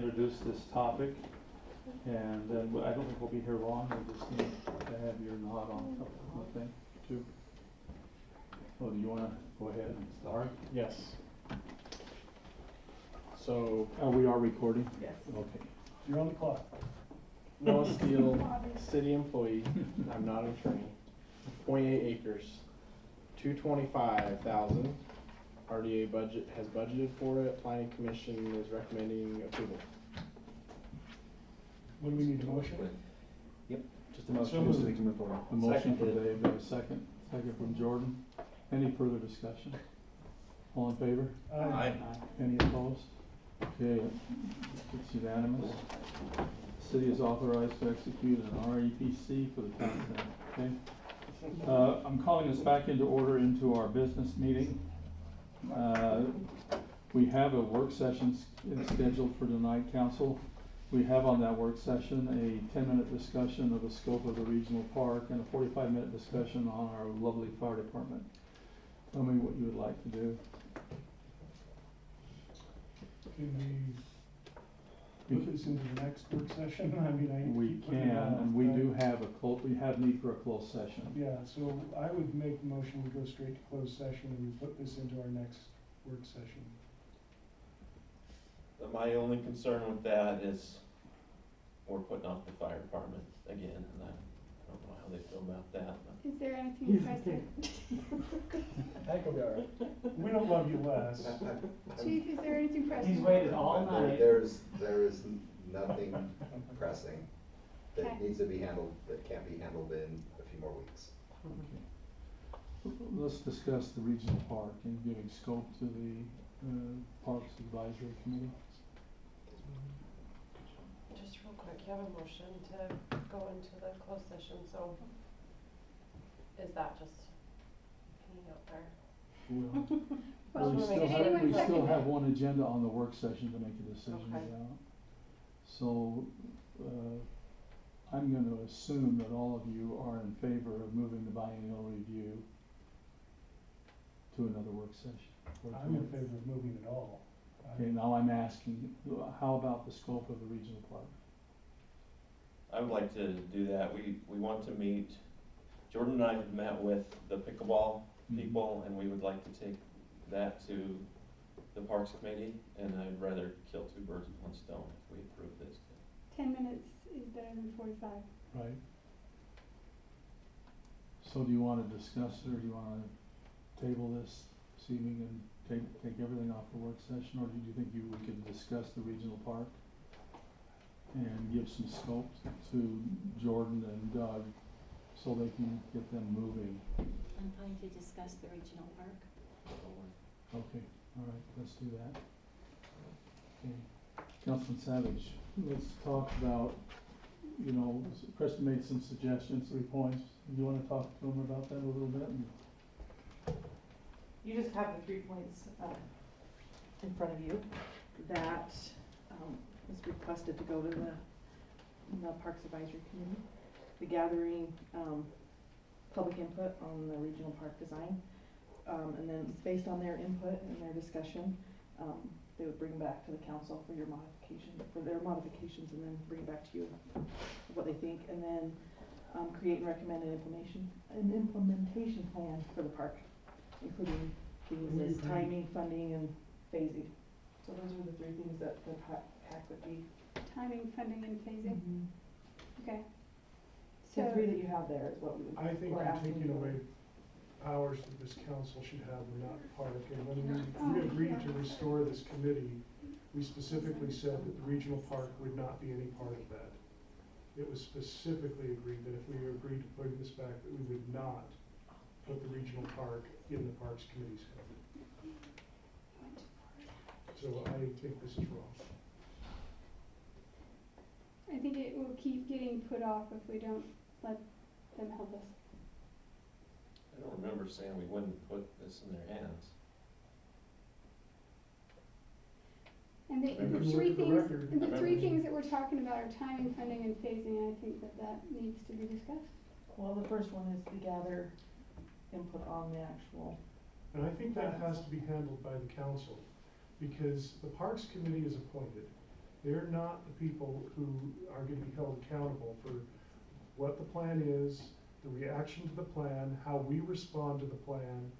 introduce this topic, and then I don't think we'll be here long. We just need to have your nod on the thing too. Oh, do you want to go ahead and start? Yes. So, We are recording? Yes. Okay. You're on the clock. Noah Steele, city employee, I'm not an attorney, 0.8 acres, 225,000, RDA budget has budgeted for it, planning commission is recommending approval. What do we need, a motion? Yep, just a motion So so we can move forward. A motion from Dave, a second from Jordan. Any further discussion? All in favor? Aye. Any opposed? Okay, it's unanimous. The city is authorized to execute an REPC for the town center, okay? I'm calling us back into order into our business meeting. We have a work session scheduled for tonight, council. We have on that work session a 10-minute discussion of the scope of the regional park and a 45-minute discussion on our lovely fire department. Tell me what you would like to do. Can we put this into the next work session? I mean, I We keep putting can, it off, and we right? do have we have need for a closed session. Yeah, so I would make the motion, we go straight to closed session and we put this into our next work session. My only concern with that is we're putting off the fire department again, and I don't know how they feel about that. But. Is there anything pressing? I think we'll be alright. We don't love you less. Chief, is there anything pressing? He's waited all night. There is nothing pressing that Okay. needs to be handled, that can't be handled in a few more weeks. Okay. Let's discuss the regional park and giving scope to the Parks Advisory Committee. Just real quick, you have a motion to go into the closed session, so is that just hanging out there? Well, we did anyone second still it? have one agenda on the work session to make a decision Okay. about. So I'm going to assume that all of you are in favor of moving the biennial review to another work session. I'm in favor of moving it all. Okay, now I'm asking, how about the scope of the regional park? I would like to do that. We want to meet. Jordan and I have met with the pickleball people, and we would like to take that to the Parks Committee, and I'd rather kill two birds with one stone if we approve this. 10 minutes is better than 45. Right. So do you want to discuss it, or do you want to table this evening and take everything off the work session, or do you think we could discuss the regional park and give some scope to Jordan and Doug so they can get them moving? I'm fine to discuss the regional park. Okay, all right, let's do that. Okay, Councilman Savage, let's talk about, Preston made some suggestions, 3 points. Do you want to talk to him about that a little bit? You just have the 3 points in front of you that was requested to go to the Parks Advisory Committee. The gathering public input on the regional park design, and then based on their input and their discussion, they would bring back to the council for their modifications, and then bring back to you what they think, and then create and recommend an implementation plan for the park, including things as timing, funding, and phasing. So those are the 3 things that the PAC would be. Timing, funding, and phasing. Okay. So So 3 that you have there is what we would. I think we're you're asking taking for. away powers that this council should have and not park. And when we agreed to restore this committee, we specifically said that the regional park would not be any part of that. It was specifically agreed that if we agreed to putting this back, that we would not put the regional park in the Parks Committee's head. So I think this is wrong. I think it will keep getting put off if we don't let them help us. I don't remember saying we wouldn't put this in their hands. And the And if you three look at the things, record, and the 3 things that we're talking about are timing, funding, and phasing, and I think that needs to be discussed. Well, the first one is to gather input on the actual. And I think that has to be handled by the council, because the Parks Committee is appointed. They're not the people who are gonna be held accountable for what the plan is, the reaction to the plan, how we respond to the plan.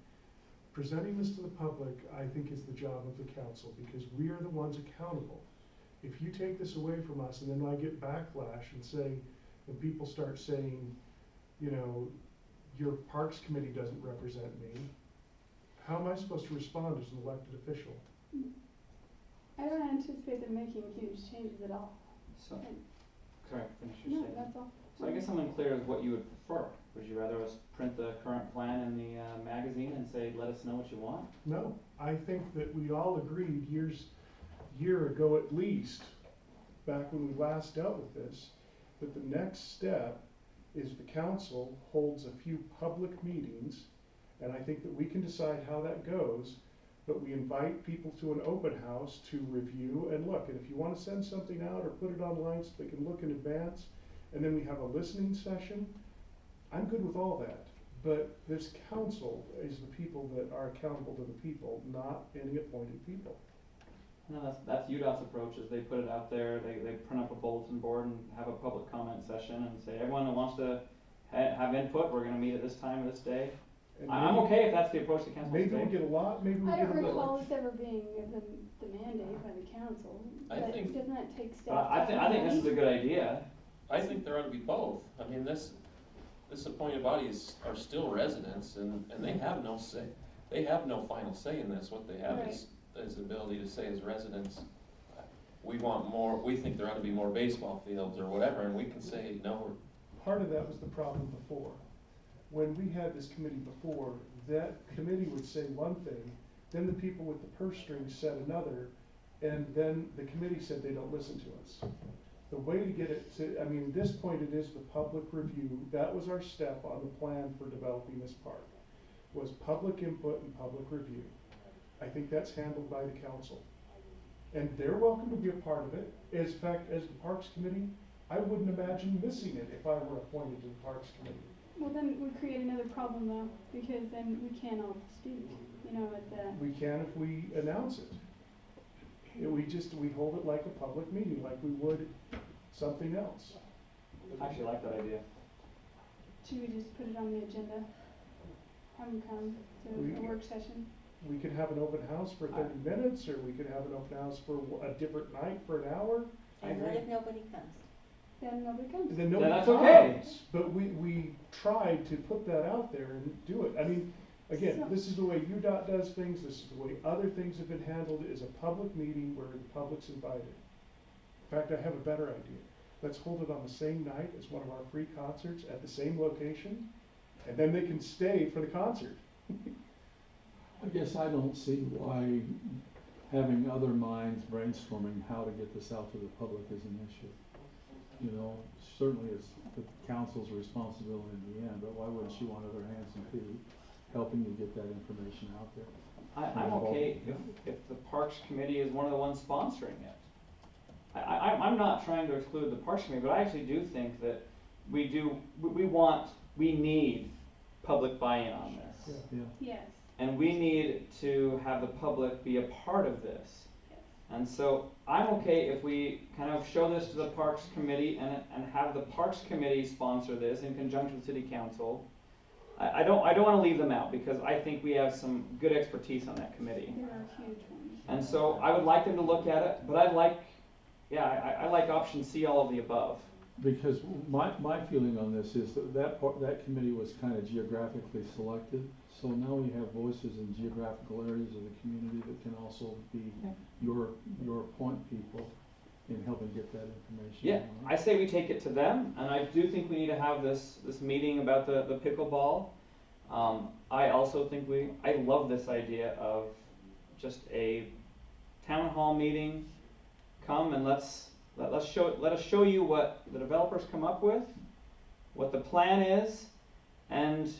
Presenting this to the public, I think, is the job of the council, because we are the ones accountable. If you take this away from us, and then I get backlash and say, and people start saying, you know, your Parks Committee doesn't represent me, how am I supposed to respond as an elected official? I don't anticipate them making huge changes at all. So, And- sorry, finish your No, statement. that's all. So I guess I'm unclear as what you would prefer. Would you rather us print the current plan in the magazine and say, let us know what you want? No, I think that we all agreed year ago at least, back when we last dealt with this, that the next step is the council holds a few public meetings, and I think that we can decide how that goes, but we invite people to an open house to review and look, and if you wanna send something out or put it online so they can look in advance, and then we have a listening session, I'm good with all that. But this council is the people that are accountable to the people, not any appointed people. No, that's UDOT's approach, is they put it out there, they print up a bulletin board and have a public comment session and say, everyone that wants to have input, we're gonna meet at this time, this day. And I'm maybe- okay if that's the approach the council Maybe takes. we get a lot, maybe we I get a don't little. recall this ever being the mandate by the council, I but think- doesn't that take But staff I time? think this is a good idea. I think there ought to be both. I mean, this appointed bodies are still residents, and they have no say. They have no final say in this. What they have is the ability to say as residents, we want more, we think there ought to be more baseball fields or whatever, and we can say, no, Part of that was the problem before. When we had this committee before, that committee would say one thing, then the people with the purse strings said another, and then the committee said they don't listen to us. The way to get it to, I mean, at this point, it is the public review. That was our step on the plan for developing this park, was public input and public review. I think that's handled by the council. And they're welcome to be a part of it. As fact, as the Parks Committee, I wouldn't imagine missing it if I were appointed to the Parks Committee. Well, then we create another problem though, because then we can't all speak, you know, at the, We can if we announce it. We hold it like a public meeting, like we would something else. I actually like that idea. should we just put it on the agenda? Have them come to a work session? We could have an open house for 30 minutes, or we could have an open house for a different night for an hour. I And what agree. if nobody comes? Then nobody comes. And then nobody that's comes. okay. But we tried to put that out there and do it. I mean, again, So- this is the way UDOT does things, this is the way other things have been handled, is a public meeting where the public's invited. In fact, I have a better idea. Let's hold it on the same night as one of our free concerts at the same location, and then they can stay for the concert. I guess I don't see why having other minds brainstorming how to get this out to the public is an issue. You know, certainly it's the council's responsibility in the end, but why wouldn't you want other hands and feet helping you get that information out there? I'm okay if the Parks Committee is one of the ones sponsoring it. I'm not trying to exclude the Parks Committee, but I actually do think that we need public buy-in on this. Yeah. Yeah. Yes. And we need to have the public be a part of this. Yes. And so I'm okay if we kind of show this to the Parks Committee and have the Parks Committee sponsor this in conjunction with City Council. I don't wanna leave them out, because I think we have some good expertise on that committee. There are huge ones. And so I would like them to look at it, but I like option C, all of the above. Because my feeling on this is that committee was kind of geographically selected. So now we have voices in geographical areas of the community that can also be your point people in helping get that information. Yeah, out. I say we take it to them, and I do think we need to have this meeting about the pickleball. I also think I love this idea of just a town hall meeting. Come and let us show you what the developers come up with, what the plan is, and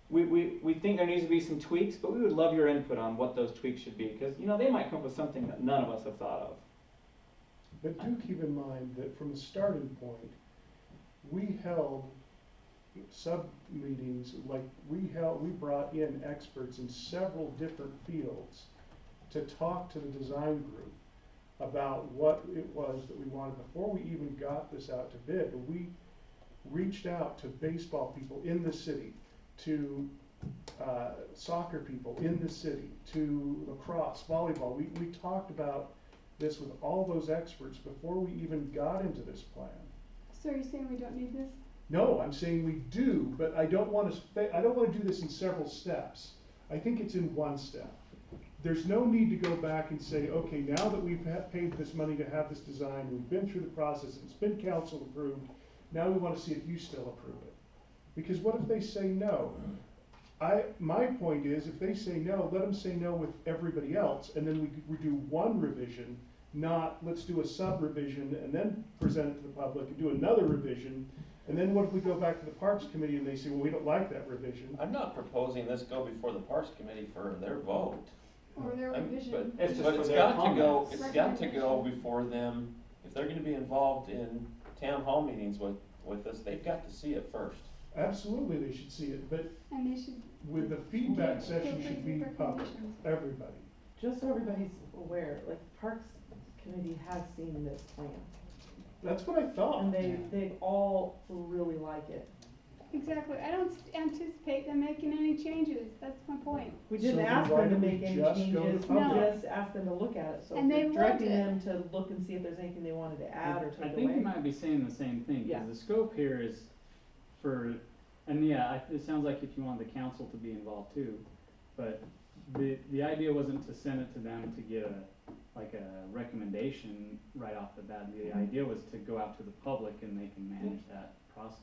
we think there needs to be some tweaks, but we would love your input on what those tweaks should be, because they might come up with something that none of us have thought of. But do keep in mind that from the starting point, we held sub-meetings, like we brought in experts in several different fields to talk to the design group about what it was that we wanted before we even got this out to bid. But we reached out to baseball people in the city, to soccer people in the city, to lacrosse, volleyball. We talked about this with all those experts before we even got into this plan. So are you saying we don't need this? No, I'm saying we do, but I don't want to do this in several steps. I think it's in one step. There's no need to go back and say, okay, now that we've paid this money to have this design, we've been through the process, it's been council approved, now we want to see if you still approve it. Because what if they say no? My point is, if they say no, let them say no with everybody else, and then we do one revision, not let's do a sub-revision and then present it to the public and do another revision. And then what if we go back to the Parks Committee and they say, well, we don't like that revision? I'm not proposing this go before the Parks Committee for their vote. Or their revision? But It's just but for it's their got to go, comments. it's got to go before them. If they're gonna be involved in town hall meetings with us, they've got to see it first. Absolutely, they should see it, but And they should. with the feedback give session should appropriate be public, recommendations. everybody. Just so everybody's aware, like, Parks Committee has seen this plan, That's what I thought. and they all really like it. Exactly. I don't anticipate them making any changes. That's my point. We So didn't then ask why them to don't we make any just go to changes, we public? just asked them to look at it, so And if they we're loved directing it. them to look and see if there's anything they wanted to add or take I away. think you might be saying the same thing, Yeah. because the scope here is for, and yeah, it sounds like if you want the council to be involved too, but the idea wasn't to send it to them to get a recommendation right off the bat. The idea was to go out to the public and they can manage that process.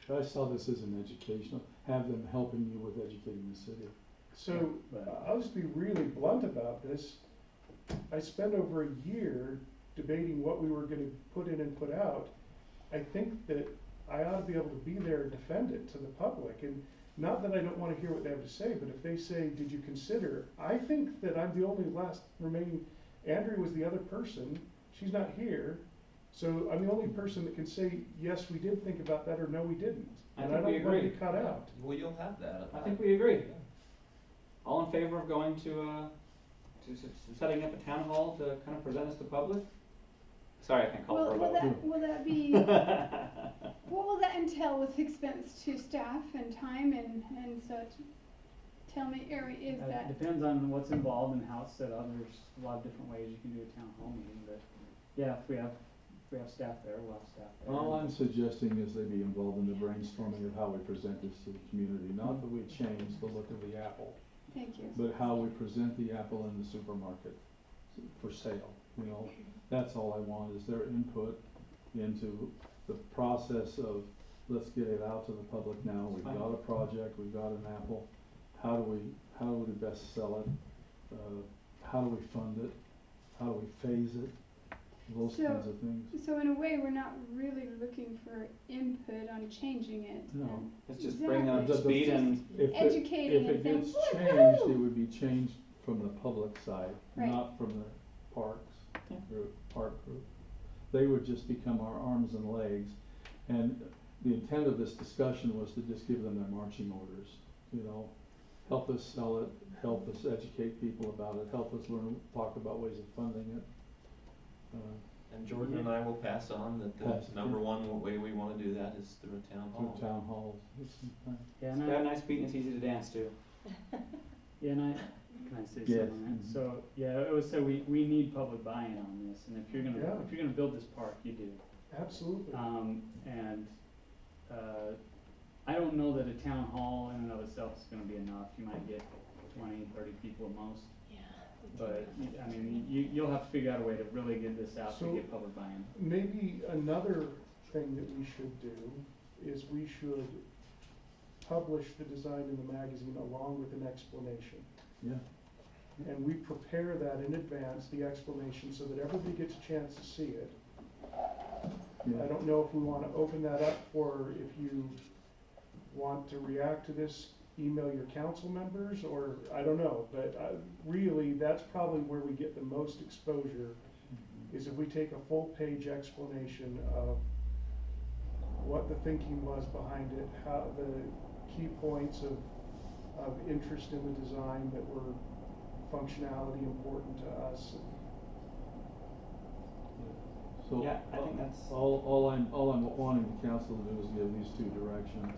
I saw this as an educational, have them helping you with educating the city. So, But- I'll just be really blunt about this. I spent over a year debating what we were gonna put in and put out. I think that I ought to be able to be there and defend it to the public, and not that I don't wanna hear what they have to say, but if they say, did you consider? I think that I'm the only last remaining, Andrea was the other person, she's not here. So I'm the only person that can say, yes, we did think about that, or no, we didn't. I And think we don't want agree. it cut out. Well, you'll have that. I think we agree. All in favor of going to setting up a town hall to kind of present us to public? Sorry, I can't call for a vote. Will that be, what will that entail with expense to staff and time and such? Tell me, is It that, depends on what's involved and how it's set up. There's a lot of different ways you can do a town hall meeting, but yeah, if we have staff there, we'll have staff there. All I'm suggesting is they be involved in the brainstorming of how we present this to the community, not that we change the look of the apple, thank you. but how we present the apple in the supermarket for sale, you know? That's all I want, is their input into the process of, let's get it out to the public now. We've got a project, we've got an apple. How do we best sell it? How do we fund it? How do we phase it? Those So- kinds of things. So in a way, we're not really looking for input on changing it. No. and It's just bringing them up to Exactly. speed and If educating it and saying, gets "Woohoo!" changed, it would be changed from the public side, Right. not from the parks Yeah. group, park group. They would just become our arms and legs. And the intent of this discussion was to just give them their marching orders, you know? Help us sell it, help us educate people about it, help us learn, talk about ways of funding it. And Jordan and I will pass on that Pass it, the number yeah. one way we wanna do that is through a town hall. Through town halls, Yeah, it's and got a nice beat and it's easy to dance to. Yeah, and can I say Yes. something on that? So, yeah, it was, so we need public buy-in on this, and if you're Yeah. gonna build this park, you do. Absolutely. And, I don't know that a town hall in and of itself is gonna be enough. You might get 20, 30 people at most. Yeah. But, I mean, you'll have to figure out a way to really get this out to So- get public buy-in. Maybe another thing that we should do is we should publish the design in the magazine along with an explanation. yeah. And we prepare that in advance, the explanation, so that everybody gets a chance to see it. Yeah. I don't know if we wanna open that up for, if you want to react to this, email your council members, or, I don't know, but really, that's probably where we get the most exposure, is if we take a full-page explanation of what the thinking was behind it, how the key points of interest in the design that were functionality important to us. So, Yeah, I think that's. all I'm wanting the council to do is give these two direction,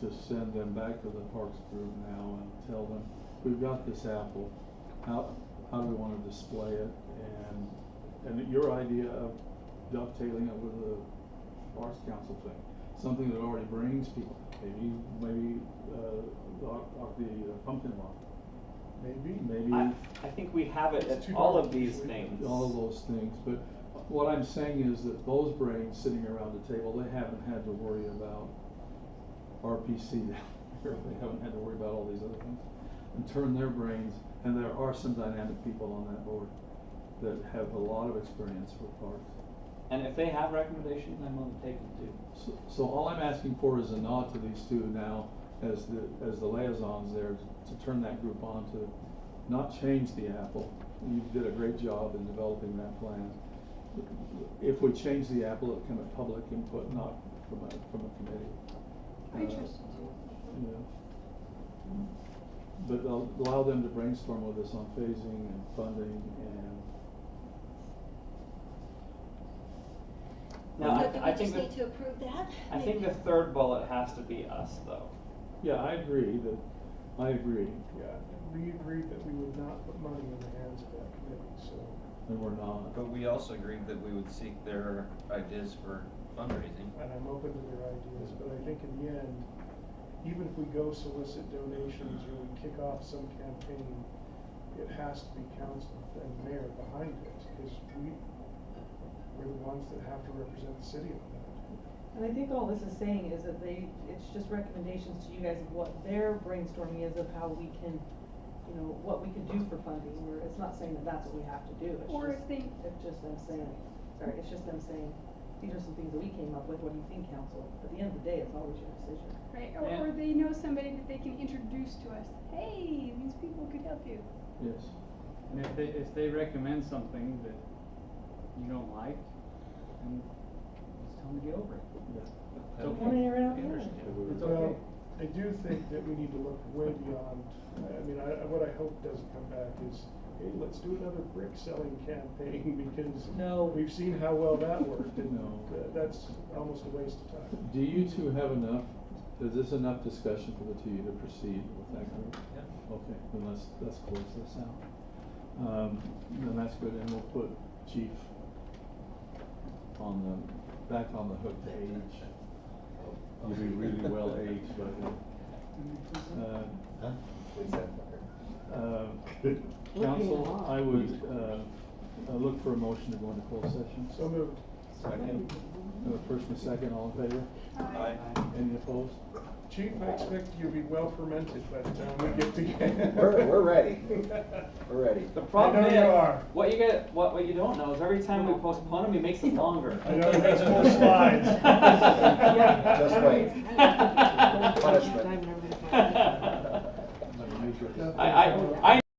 to send them back to the Parks group now and tell them, we've got this apple, how do we wanna display it? And your idea of dovetailing it with the Parks Council thing, something that already brings people, maybe, the pumpkin walk. Maybe. I think we have it It's at too all dark of these usually. things. All of those things, but what I'm saying is that those brains sitting around the table, they haven't had to worry about RPC down here, they haven't had to worry about all these other things. And turn their brains, and there are some dynamic people on that board that have a lot of experience with parks. And if they have recommendations, I'm willing to take them too. So all I'm asking for is a nod to these two now as the liaisons there to turn that group on to not change the apple. You did a great job in developing that plan. If we change the apple, it can be public input, not from a committee. I'm interested too. Yeah. But allow them to brainstorm with us on phasing and funding and. Now, So do I we think just that, need to approve that? I think the third bullet has to be us though. Yeah, I agree. Yeah, we agreed that we would not put money in the hands of that committee, so. And we're not. But we also agreed that we would seek their ideas for fundraising. And I'm open to their ideas, but I think in the end, even if we go solicit donations or we kick off some campaign, it has to be council and mayor behind it, because we're the ones that have to represent the city on that. And I think all this is saying is that it's just recommendations to you guys of what their brainstorming is of how we can, what we could do for funding, or it's not saying that that's what we have to do, it's just them saying, these are some things that we came up with, what do you think, council? At the end of the day, it's always your decision. Right, Yeah. or they know somebody that they can introduce to us. Hey, these people could help you. Yes. And if they recommend something that you don't like, then just tell them to get over it. It's okay. Point it right out the It's end. okay. Well, I do think that we need to look way beyond, what I hope doesn't come back is, hey, let's do another brick selling campaign, because No. we've seen how well that worked, and No. that's almost a waste of time. Do you two have enough, is this enough discussion for the two of you to proceed with that group? Yeah. Okay, then let's close this out. Then that's good, and we'll put Chief back on the hook to age. You'll be really well aged by then. Please have fire. Council, I would, look for a motion to go into closed session. So moved. Second. First and second, all in favor? Aye. Any opposed? Chief, I expect you to be well fermented by the time we get together. We're ready. We're ready. The problem I know is, you are. what you don't know is every time we postpone them, he makes it longer. I know, that's more slides. Just wait.